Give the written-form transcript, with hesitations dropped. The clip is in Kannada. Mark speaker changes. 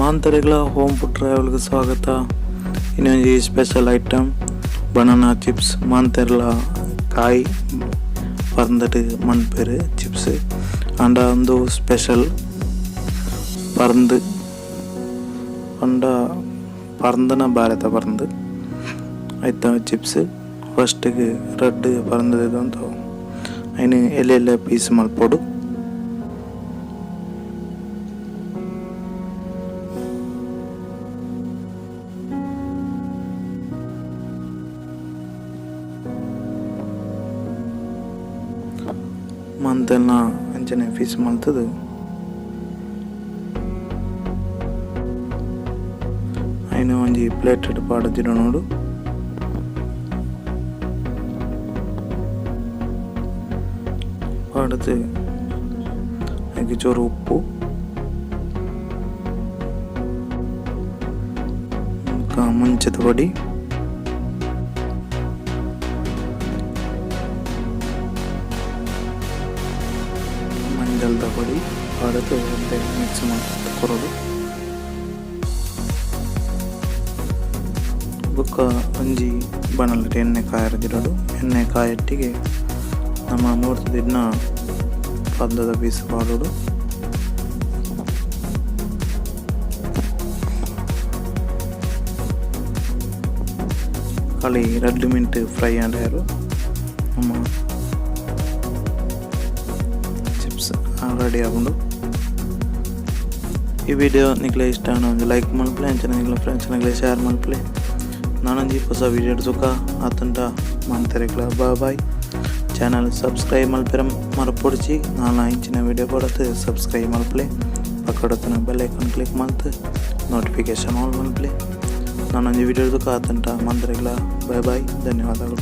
Speaker 1: ಮಾಂತರಿಗಳ ಹೋಮ್ ಫುಡ್ ಟ್ರಾವೆಲ್ಗೆ ಸ್ವಾಗತ. ಇನ್ನೊಂದು ಸ್ಪೆಷಲ್ ಐಟಮ್ ಬನಾನಾ ಚಿಪ್ಸ್. ಮಾಂತರಿಗಳ ಕಾಯಿ ಪರಂದಟ್ಟು ಮಣ್ಪೇರು ಚಿಪ್ಸ್ ಅಂಡ ಒಂದು ಸ್ಪೆಷಲ್ ಪರಂದು ಅಂಡ ಪರಂದನ ಬಾಳೆತ ಪರಂದು ಆಯ್ತ ಚಿಪ್ಸ್. ಫಸ್ಟಿಗೆ ರೆಡ್ ಪರಂದದ ಅಂತ അതിന് എല്ലാം പീസ് മൽപ്പോട് ಮಂತೆಲ್ಲ ಅಂಚನೆ ಪೀಸ್ ಮಲ್ತದು. അതിന് ಒಂಜಿ ಪ್ಲೇಟ್ ಇಟ್ಟು ಪಾಡದಿರ ನೋಡು. പാടത്ത് അതിലേക്ക് ചോറ് ഉപ്പു ಮಂಚದ ಪೊಡಿ ಮಂಜಲ್ದ ಪೊಡಿ ಪಾಡത്ത് ಮಿಕ್ಸ್ ಮಾಡಿ ಕೊರೋದು. ಬುಕ್ಕ ಒಂಜಿ ಬಣಲ್ ಎಣ್ಣೆ ಕಾಯರದಿರೋದು. ಎಣ್ಣೆ ಕಾಯಟ್ಟಿಗೆ ನಮ್ಮ ನೋಡ್ತಿದ್ದ ಪದ್ದದ ಪೀಸ್ ಮಾಡೋದು. ಖಾಲಿ 2 ಮಿನಿಟ್ ಫ್ರೈ ಆಡ್ಯಾರು ನಮ್ಮ ಚಿಪ್ಸ್ ರೆಡಿ ಆಗೊಂಡು. ಈ ವಿಡಿಯೋ ನಿಗ್ಲೆ ಇಷ್ಟ ಒಂದು ಲೈಕ್ ಮಲ್ಪಲೆ, ಅಂಚನೆ ನಿಗ್ಲ ಫ್ರೆಂಡ್ಸ್ ನಿಗ್ಲೆ ಶೇರ್ ಮಲ್ಪಲೆ. ನಾನೊಂದು ಹೊಸ ವಿಡಿಯೋ ಸುಖ ಆತಂಟ ಮಾಡ್ತಾರೆ. ಬಾಯ್. ಚಾನಲ್ ಸಬ್ಸ್ಕ್ರೈಬ್ ಮಲ್ಪೆರ ಮರಪೊಡಿಸಿ ನಾನು ಇಂಚಿನ ವಿಡಿಯೋ ಕೊಡತ್ತೆ ಸಬ್ಸ್ಕ್ರೈಬ್ ಮಲ್ಪಲೆ. ಪಕ್ಕಡತ್ತಿನ ಬೆಲ್ ಐಕಾನ್ ಕ್ಲಿಕ್ ಮಾಡ್ತು ನೋಟಿಫಿಕೇಶನ್ ಆಲ್ ಮಲ್ಪಲೆ. ನಾನೊಂದು ವಿಡಿಯೋದಕ್ಕೆ ಆತಂಟ ಮಂತ್ರಿಗಳ ಬಾಯ್. ಧನ್ಯವಾದಗಳು.